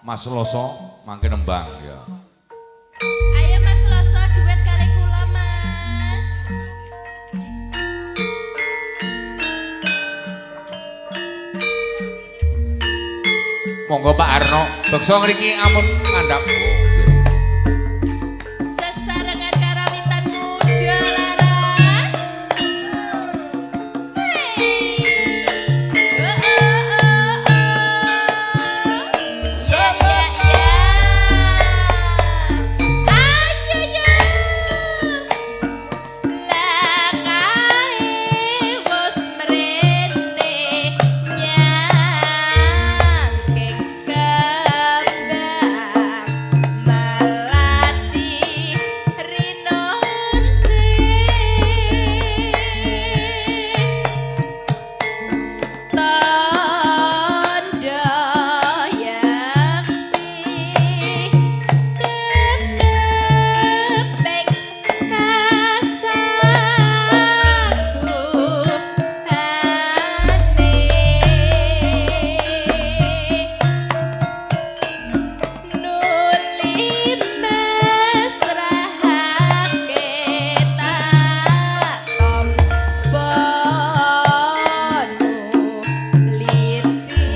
Mas Loso mangke nembang ya. Ayo Mas Loso duet kali kula Mas. Monggo Pak Arno, beksa ngriki ampun ngandhap. Sesarengan karawitan muda laras. Hey. Ya ya ya. Ayo ya. Lakae wis mrene nyangking kembang melati rinonce tanda yakti teteping kasaguhane nuli mesrahake tak tombonu liti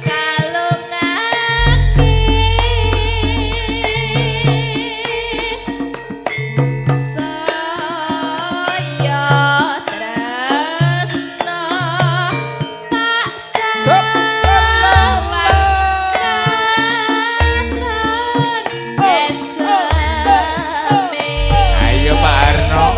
kalungake saya tresno tak Ayo Pak Arno.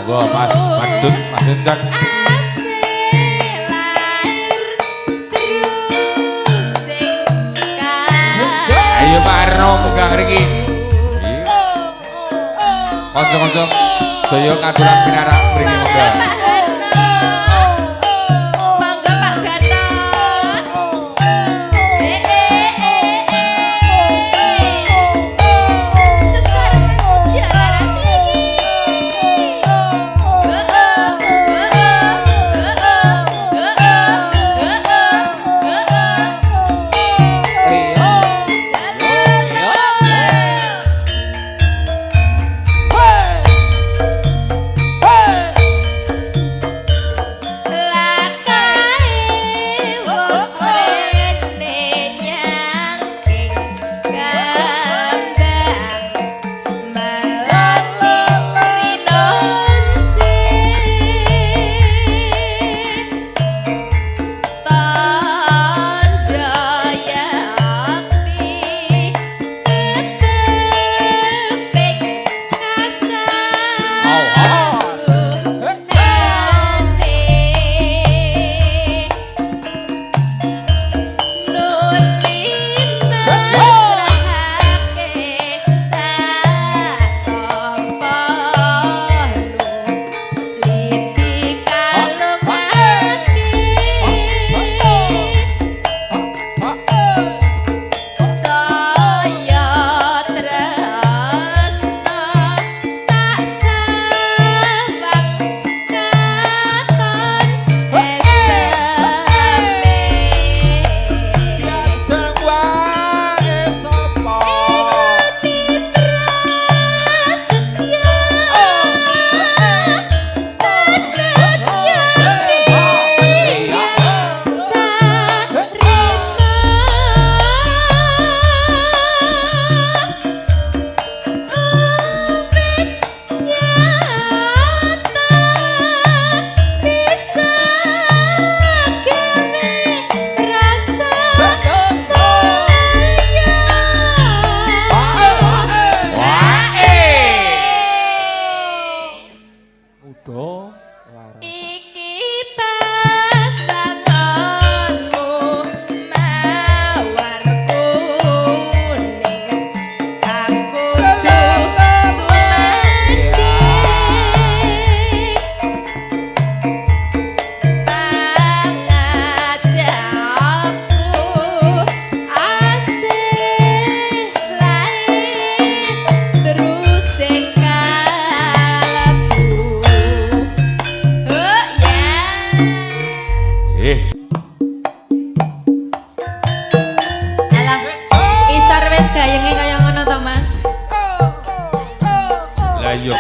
Monggo Mas Madut, Mas Encak. Ayo Pak Arno muga ngriki. Kanca-kanca sedaya katuran pinarak mriki monggo. Monggo Pak Gatot. Sesarengan jalan sini. Udo laras. Iki pasanganmu mawar kuning aku sumandi pangajaku asih lain terus kalbu. Oh ya. Alah, isor wis gayenge kaya ngono to, Mas. Lah iya.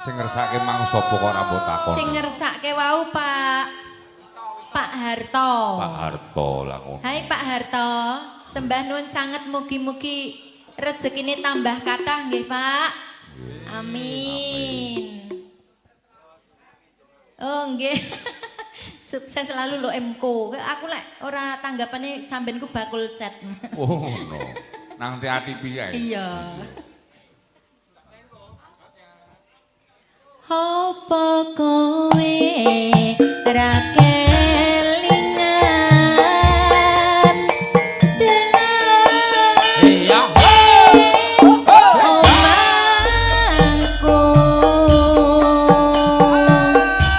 Sing ngersake mang sapa kok ora mbok takon. Sing ngersake wau Pak Harto. Pak Harto lah ngono. Hai Pak Harto, sembah nuwun sanget mugi-mugi rezekine tambah kathah nggih Pak. Amin. Oh nggih. Sukses selalu lo MKO. Aku lek ora tanggapane sampeanku bakul chat. Oh no. Nang hati piye? Iya. Apa kowe ra kelingan dalan Iya. omahku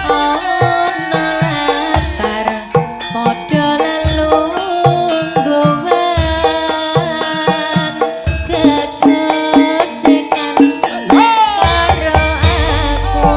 ana latar padha lelungguhan kegocekan karo aku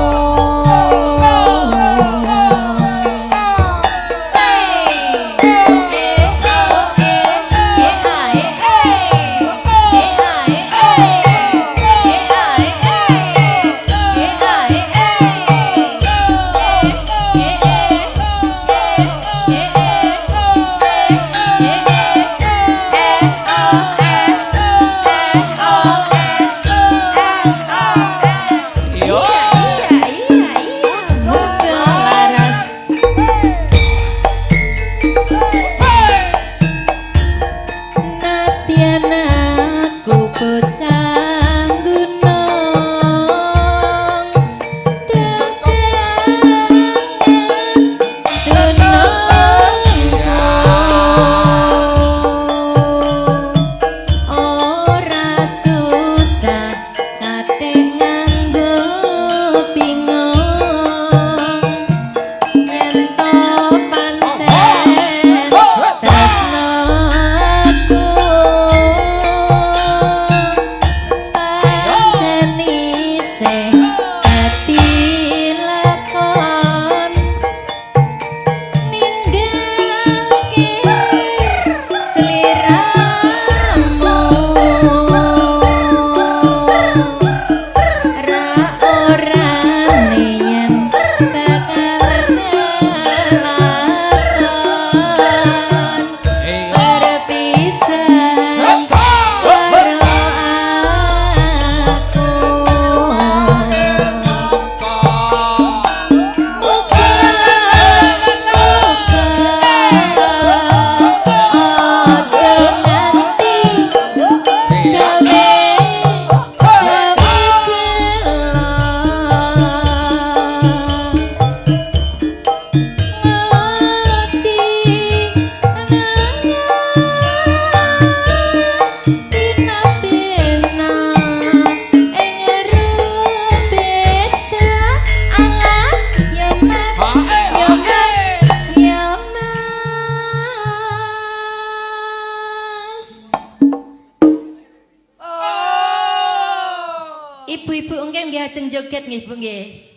Ibu-ibu nggih nggih ajeng joget nggih Bu nggih.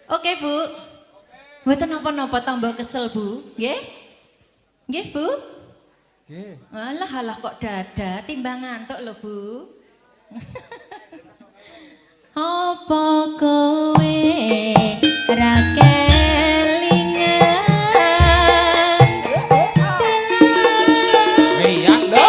Oke Bu. Mboten napa-napa tambah kesel Bu, nggih? Nggih Bu? Nggih. Alah kok dada timbang ngantuk lho Bu. Apa kowe ra kelingan? Iya lho.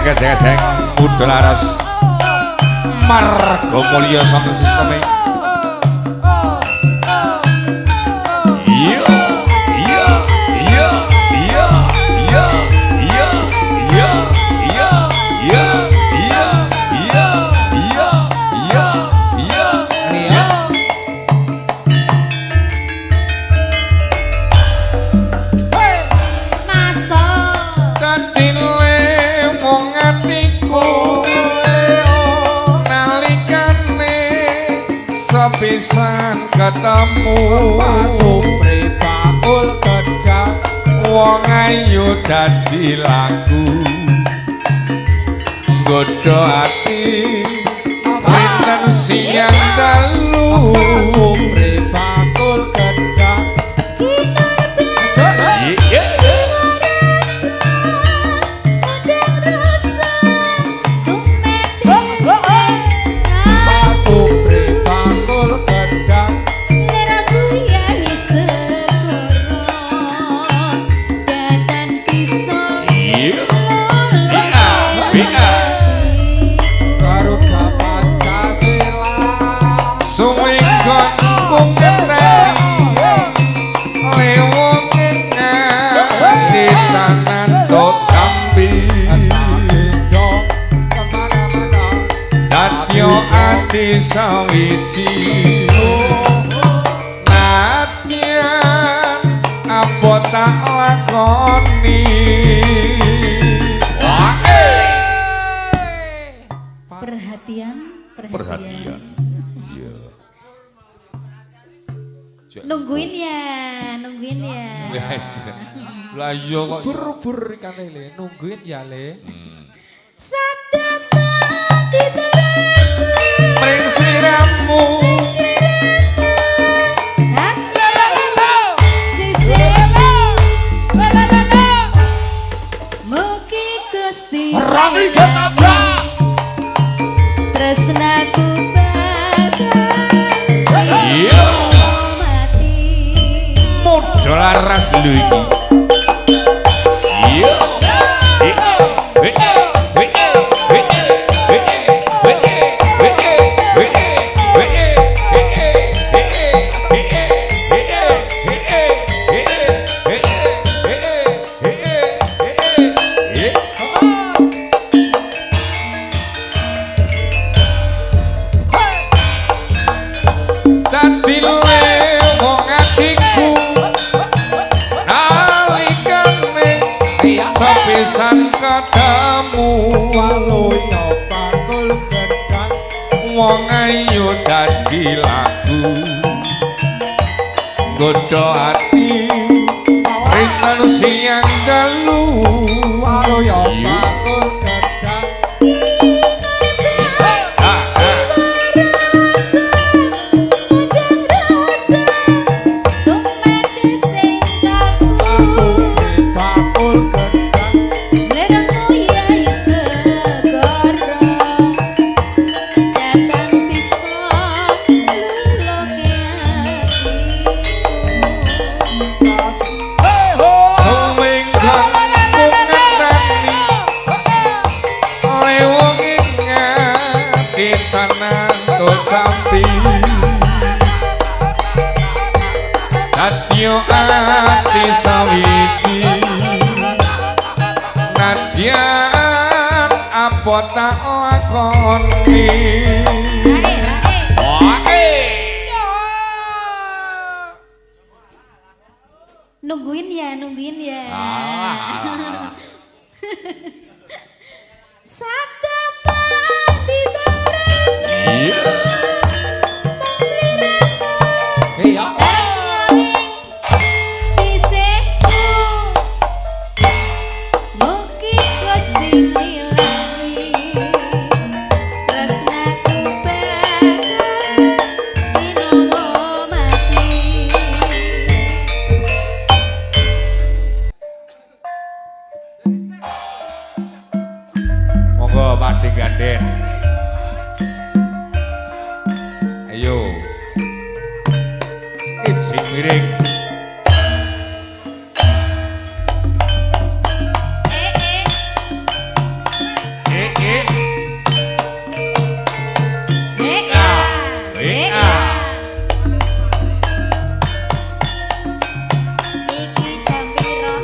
Gedeng budal aras marga mulya sang sisteme iya iya iya iya iya iya iya iya iya iya iya iya iya iya iya Masa katile wong atiku nalikane sepisan ketemu supri bakul gedang wong ayu dadi lagu nggodho ati pinten siang dalu supri bakul gedang ati sawiji nadyan apa tak lakoni perhatian iya nungguin ya lah iya kok bur ikane le nungguin ya le mring siramu mugi Gusti rami ketabra tresnaku iya modal aras lho iki iya pisan ketemu waluya bakul gedang wong ayu dadi lagu nggodho ati pinten siang dalu waluya bakul gedang Dadya ati sawiji nadyan apa tak lakoni Nungguin ya. Ah. Sabda padi bareng. Iya. Iya. Sisihku mugi Gusti ngilangi tresnaku bakal minomo mati. Monggo Pakde ganden. Ayo. Ijing miring. Eh. Iki jam piro?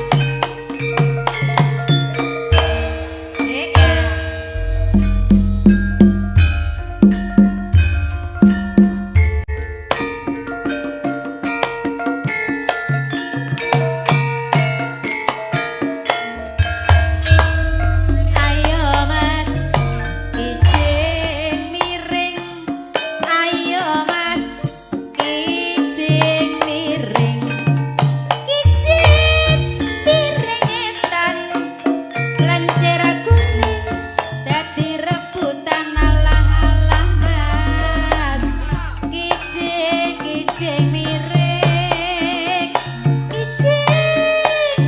Ayo Mas, ijing miring. Ayo Mas, ijing miring. Ijing miring etan lancir kuning dadi rebutan alah-alah Mas. Ijing miring. Ijing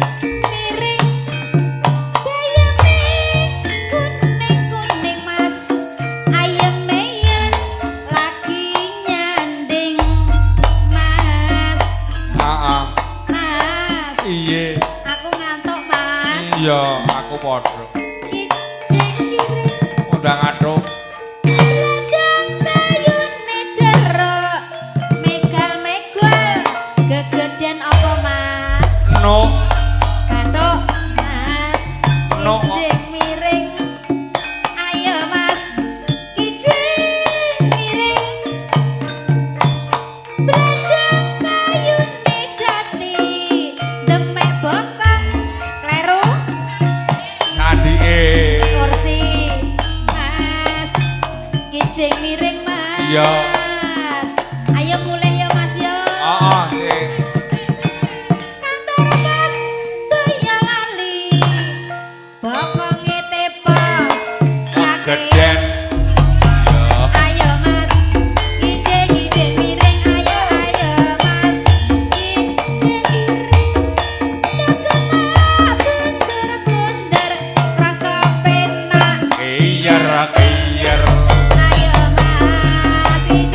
miring. Bayame kuning-kuning Mas, ayeme yen lagi nyanding Mas. Heeh. Mas, Iye. aku ngantuk Mas. Iya, aku padha. Ijing miring, Undang atuk. ladang kayune jeruk, megal-megal, gegeden apa Mas? No. Kathok Mas, No. ijing miring. Ayo Mas, ijing miring. Bladang kayune jati, demek bokong, kleru Sandike. kursi. Mas, ijing miring Mas. Iya. Ayo mulih ya Mas ya. Heeh, sih. Kantor Mas Boyolali, bokonge tepos kake. Geden. Iya. Ayo Mas, ijing miring. Ayo Mas, ijing miring. Dagemak bunder-bunder, rasa penak. Kiyer. Ayo Mas, ijing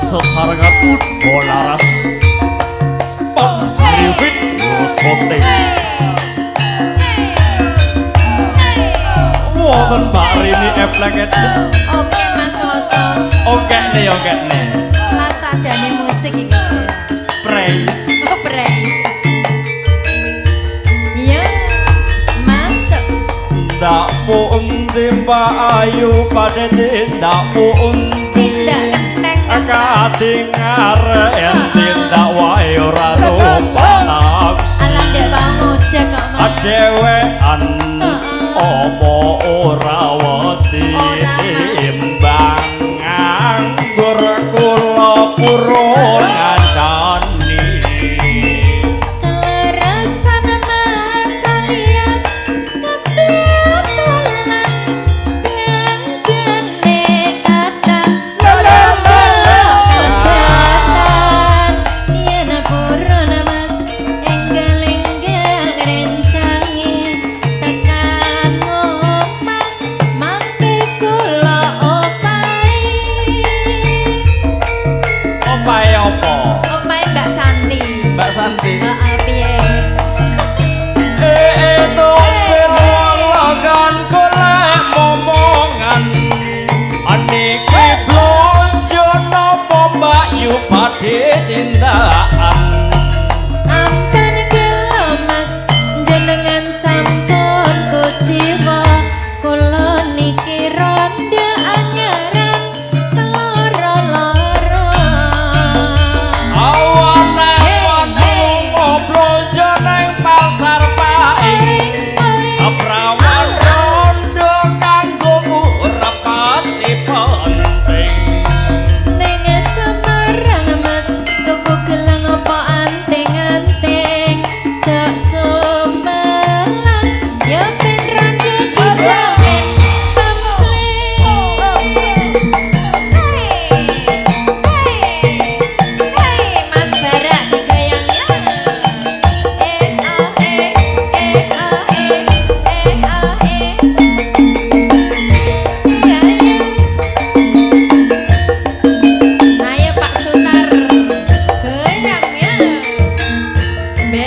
Sesarengan bolaras Pemriwit Yosote Wonten Mbak Rini Epleket. Oke Mas Woso. Oke nih. Lasadane musik iki. Prei. Oh, prei. Iya. Masuk. Ndak pundi Mbak Ayu padhe ndak pundi. Kading arep tindak wae ora lupa. Alah ndek bangojek kok Mas. Adewean opo ora wedi timbang nganggur kula purun ngancani. Keleresan Mas alias kebetulan belanjane kata lelembatan yen purun Mas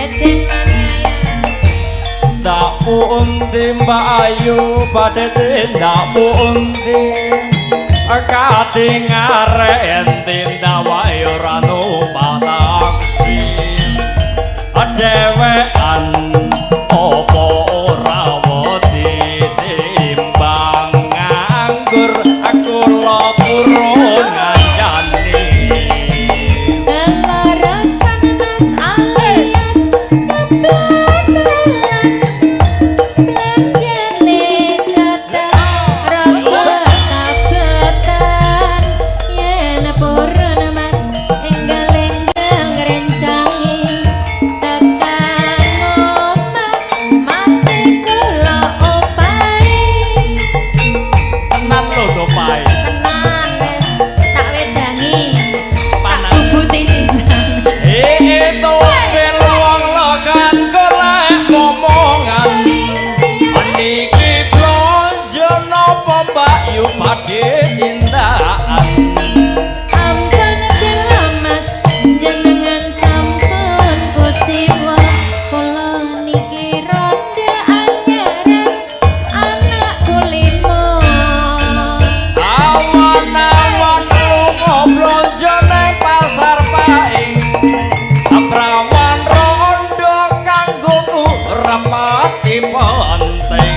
becen maniaya. Tak pundi Mbak Ayu pada tindak pundi kating arek tindak wae ora numpak taksi dewekan apa ora wedi timbang nganggur aku lopuro ngancani Larasan mas alias kebetulan Lanjane kata rata kabetan yen purun mas enggal-enggal ngrencangi tekan omah mati kula opae tenan lho topai tenan wis tak wedangi Panas. bubuti sisan itu wong lokan golek ngomongan niki blonjo napa Mbak Yu badhe tindakan ampun delok mas jenengan sampun kuciwa kula niki ronde anyaran anak kulino awan-awan lunga blonjo nang pasar paing aprawan rondo kanggo rapati penting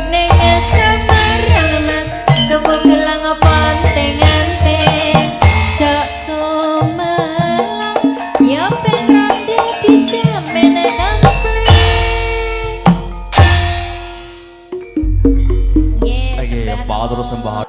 ning Semarang mas tuku gelang penting-anting jak sumelang ya ben ronde dijamin komplit nggih sembah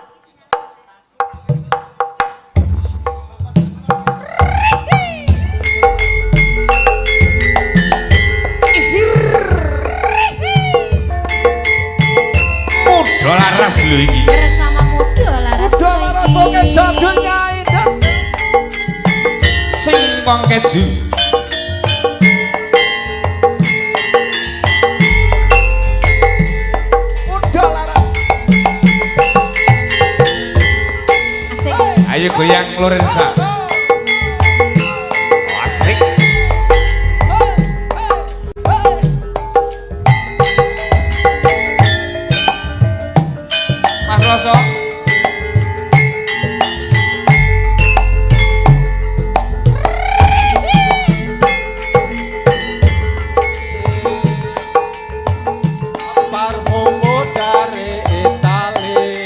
Muda laras lho iki. bersama muda laras Laras oke jadul nyai dah. Sing wong keju. Udah laras. asik Ayo goyang Lorenza. Asik. Mas Roso. Parfum dari Itali.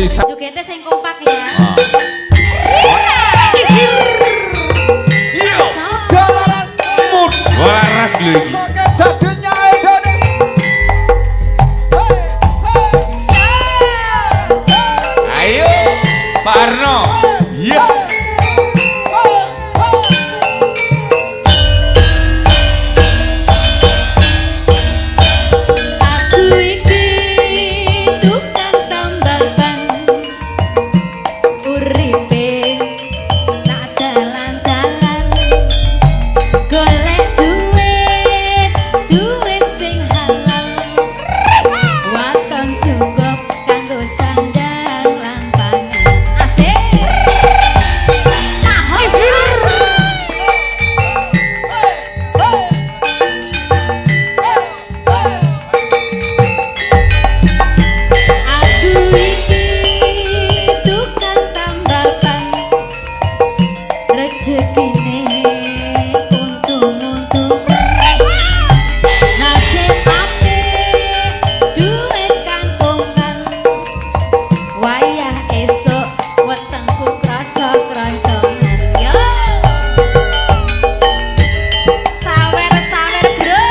bisa. Jogete sing kompak ya. Iya. Muda laras. Waras lho iki. Soke jadulnya Indonesia. Ayo Pak Arno. Iya. Aku iki tukang tambal ban, uripe sak dalan-dalan, golek duit sing halal, waton cukup kanggo sandang lan pangan. Asik. Aku iki tukang tambal ban, rezekine untung-untungan, nasib apik duit kantongan, wayah esok wetengku krasa keroncongan. Yo sawer-sawer bro.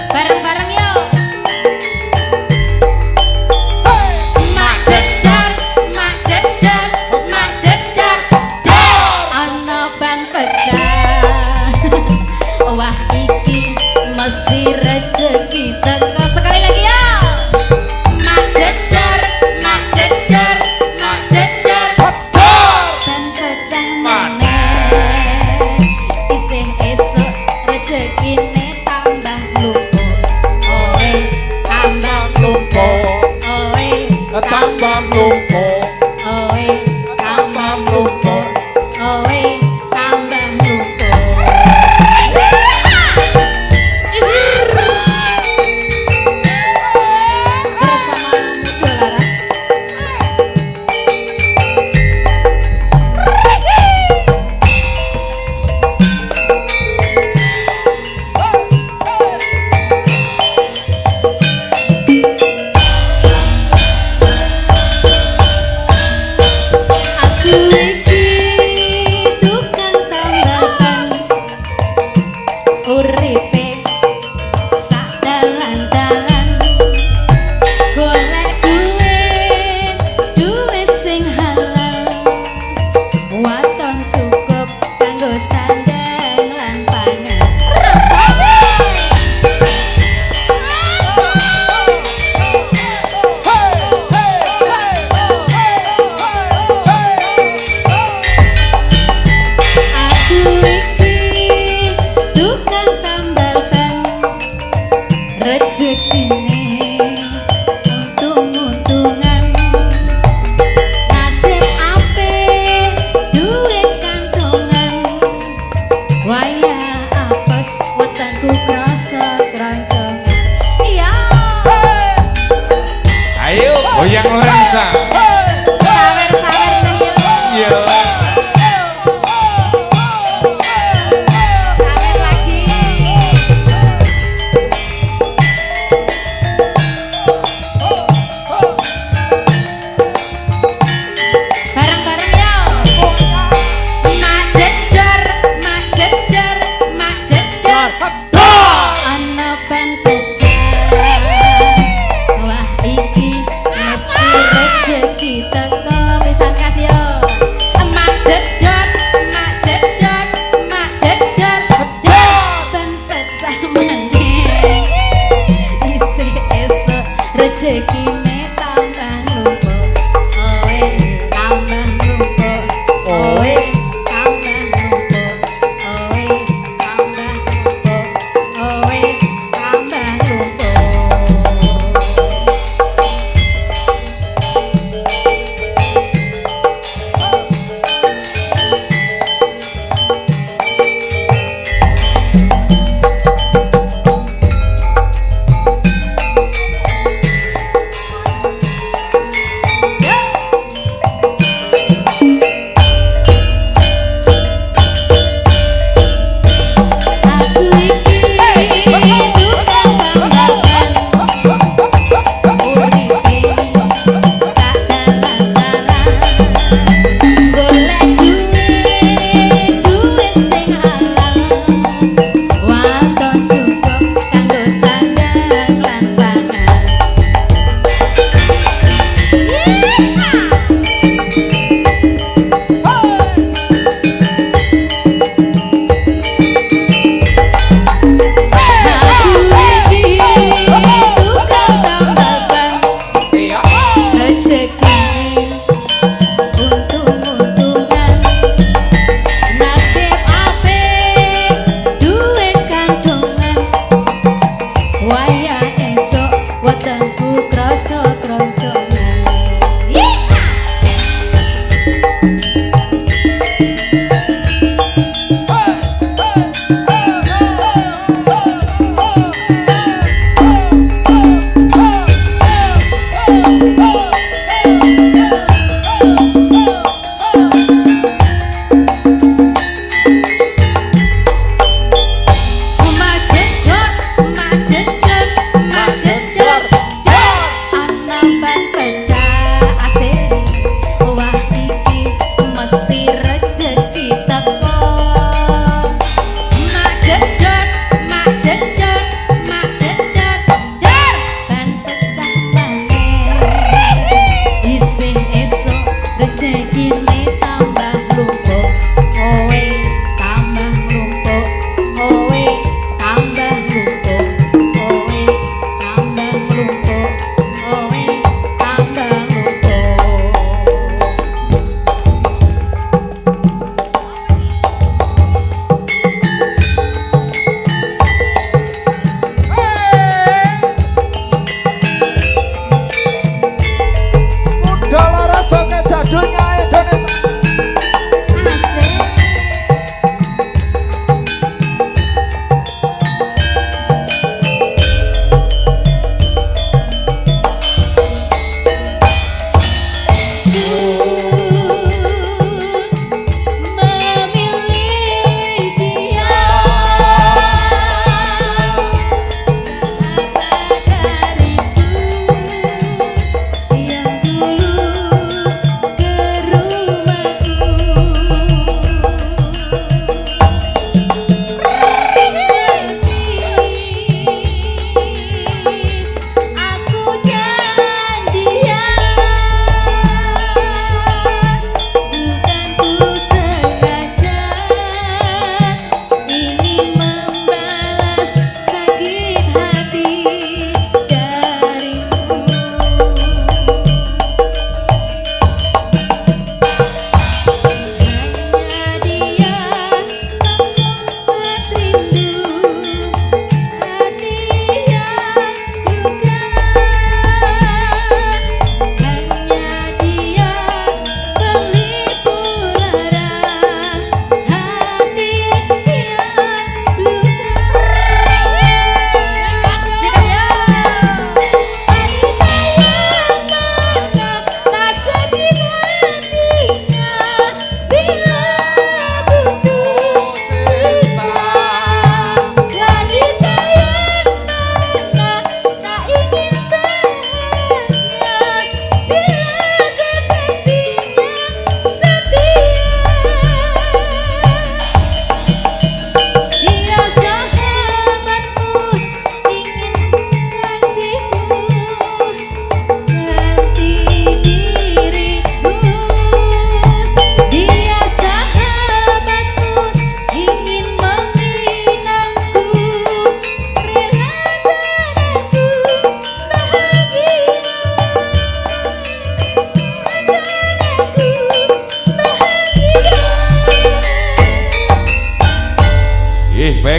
Bareng-bareng yo. Mak jedar, mak jedar, mak jedar, ana ban pecah. Wah iki mesti rezeki teko. Sekali lagi ya. Mak jedar, mak jedar, mak jedar, ban pecah maneh. Isih esuk rezekine tambah lumpur. Oe tambah lumpur. Oe Tambah lumpur. Oe tambah lumpur. Oe tambah lumpur. Bersama Muda Laras. Aku iki tukang tambal ban, uripe sak dalan-dalan, golek duit sing halal, waton cukup kanggo sandang lan pangan. Aku iki tukang tambal ban, rezekine untung-untungan, nasib apik duit kantongan, wayah apes wetengku krasa keroncongan. Iya. Ayo goyang Lorenza. Sawer-sawer nih yo. Iya. Sawer lagi. Bareng-bareng yo. Mak jedar, mak jedar, mak jedar, ana ban pecah. Wah iki mesti rezeki teko. Pisan kasih yo. Mak jedar, mak jedar, mak jedar, ban pecah maneh. Isih esuk rezekine tambah lumpur. Oe tambah lumpur. Oe tambah lumpur. Oe tambah lumpur. Oe tambah lumpur.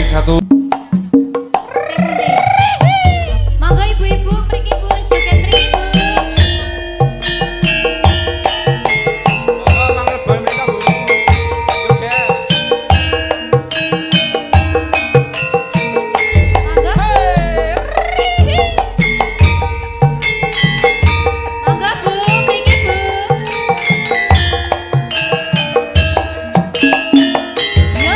Baik satu. Monggo ibu-ibu mriki Bu joget mriki Bu. Monggo. Monggo Bu mriki Bu. Yo.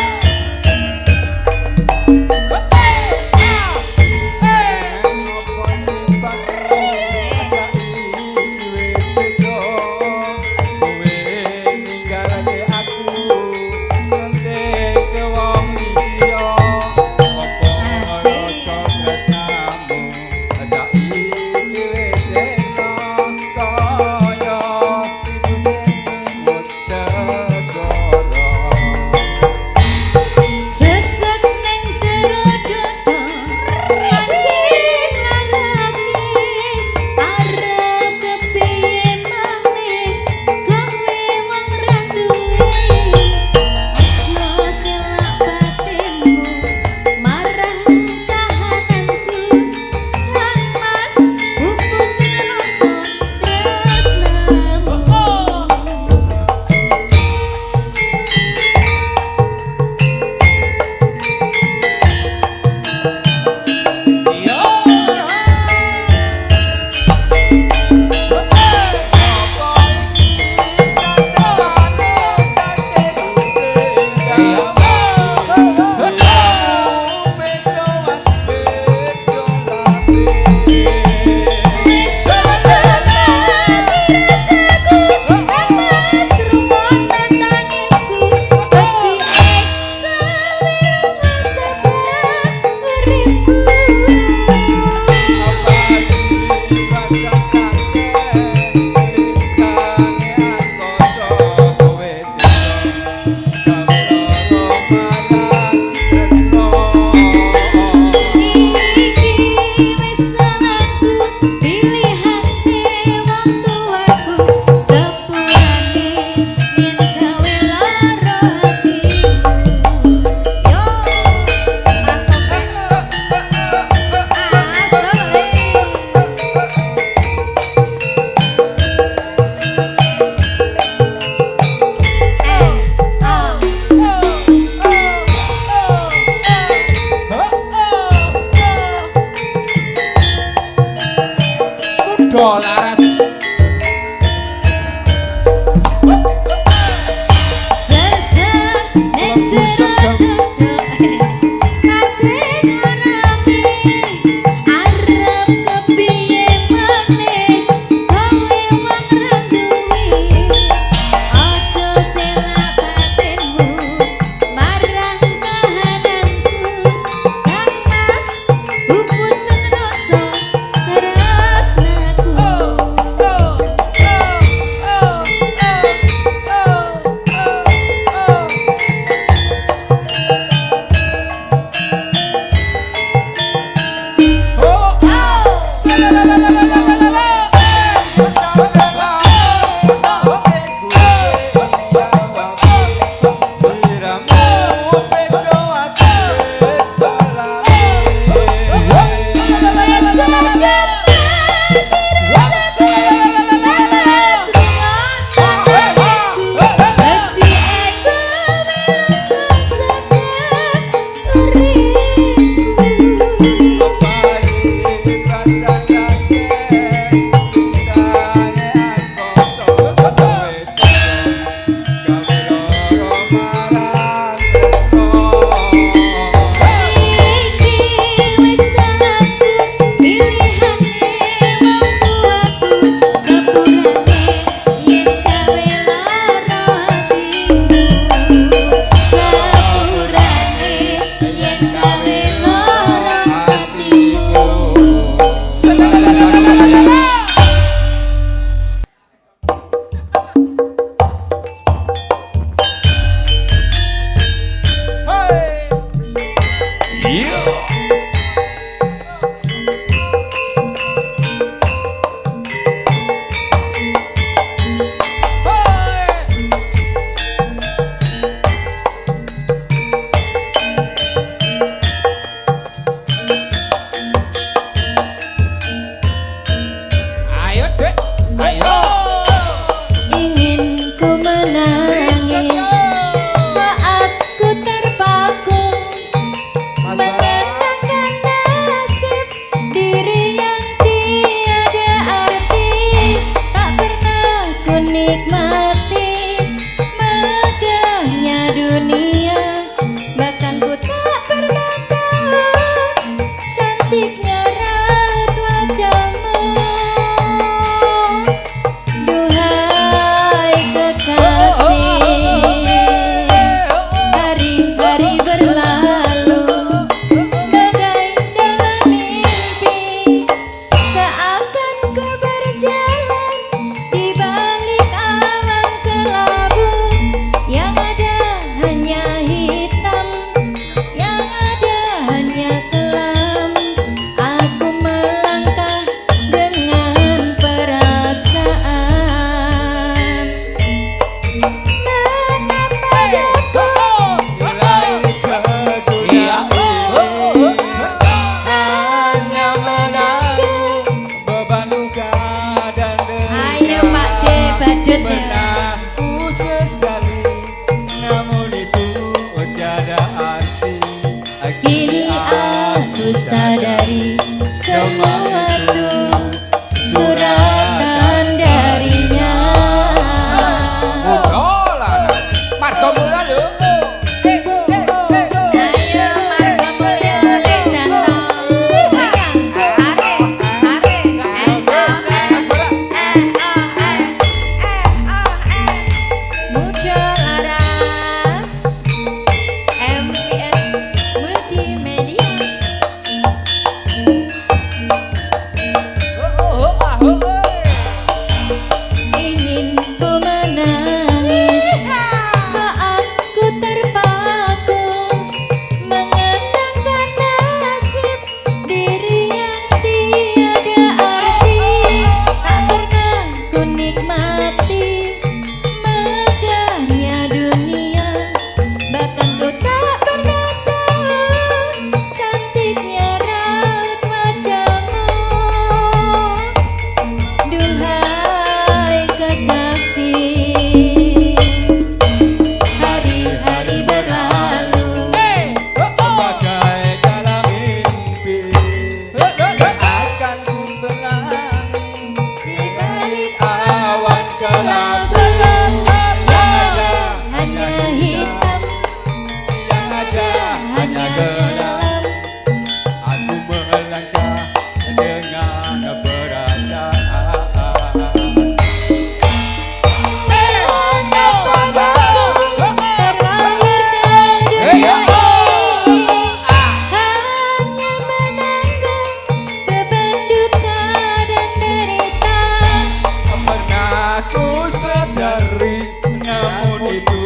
itu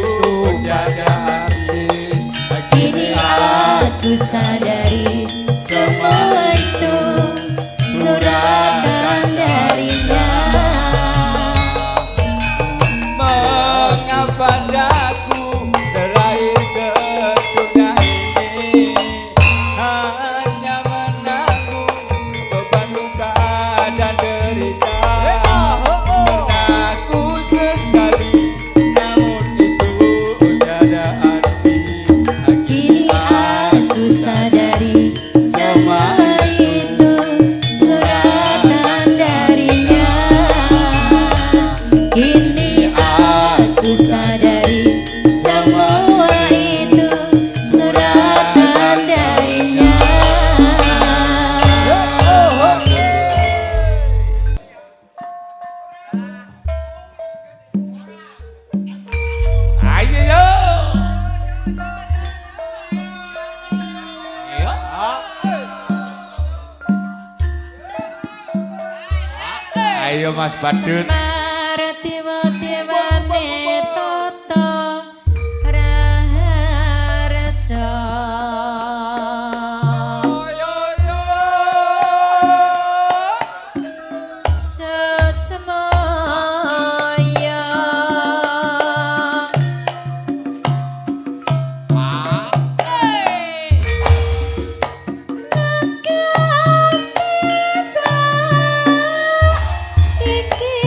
tiada arti. Kini aku sadari semua itu suratan darinya. Mengapa aku terlahir ke dunia ini hanya menanggung beban luka dan derita. Pernah ku sesali, namun itu tiada arti. Kini aku sadari semua itu suratan darinya. Kini aku sadari semua itu suratan darinya. Ayo yo. Yo. Ayo Mas Badut. Marti-marti toto raharja. Sesemaya nekas desa iki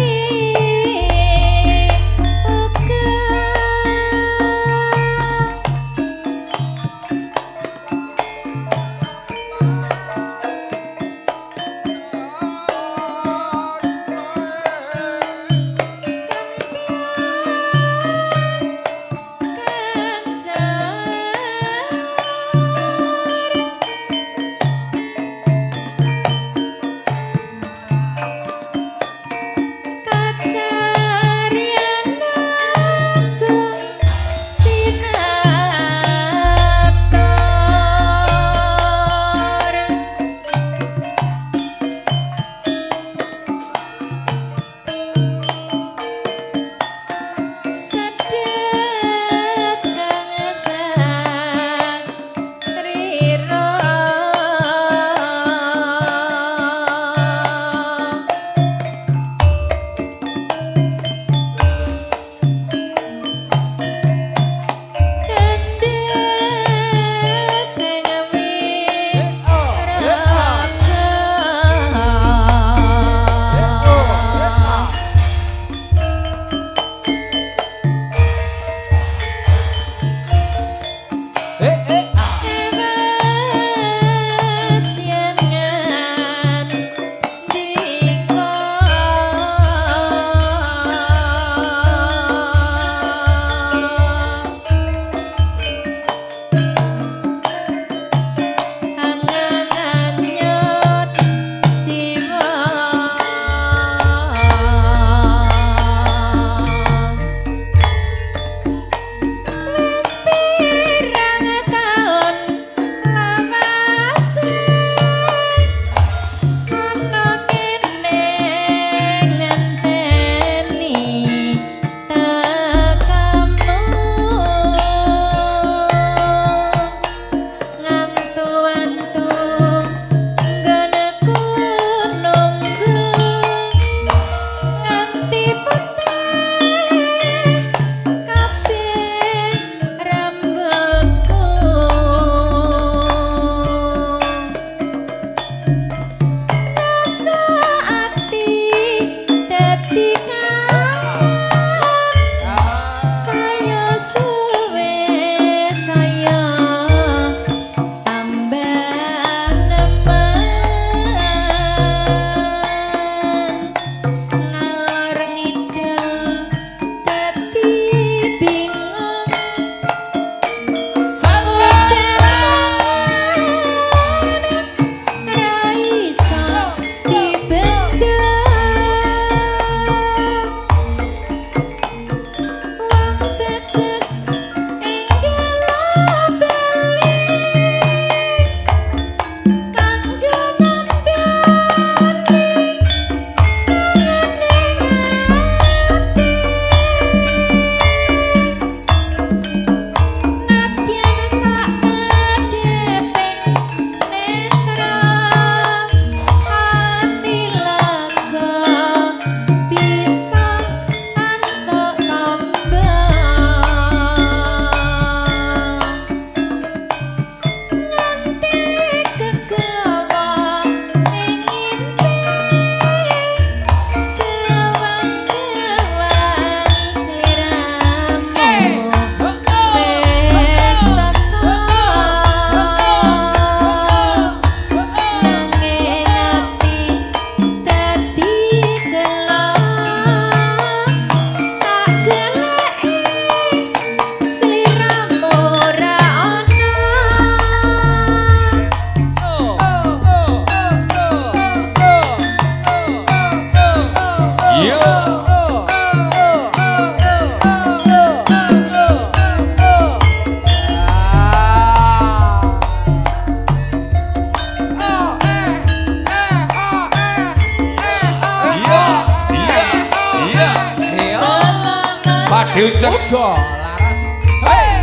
Warga laras. Hei.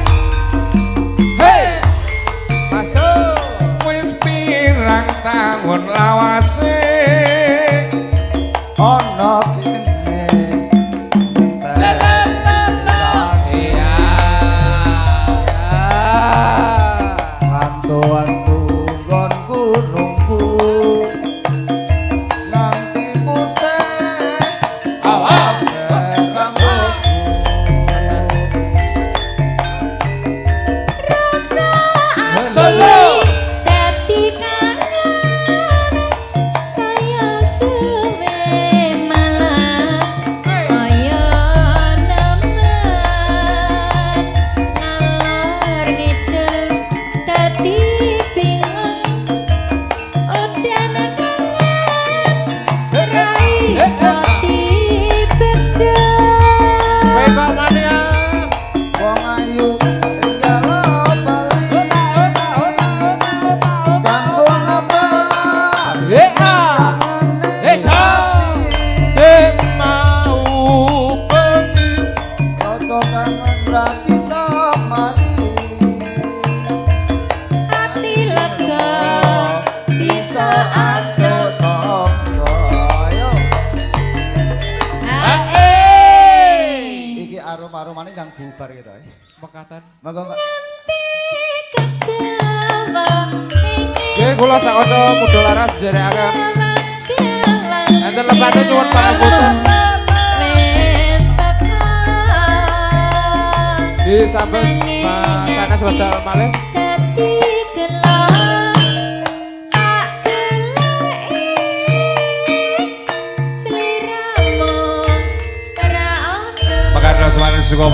Hei. Masuk. Wis pirang tahun lawase Ono kene. la la la la iya Wantu-wantu nggonku nunggu nanti putih awas rambutku. Rasa Solo. ati dadi kangen saya suwe malah saya nemen ngalor ngidul dadi bingung udan kangen ra iso dibendung. kowe kok mania Wong ayu tinggal bali kanggo napa mau bengi rasa kangen ra bisa mari Hati lega bisa adoh tonggo ayo ae iki arum-arumane yang bubar gitu ya mekatan monggo Mbak nggih kula sakono Muda Laras derekaken enten lepate nyuwun pangapunten di sampun sanes wedal malih mekaten semanten suka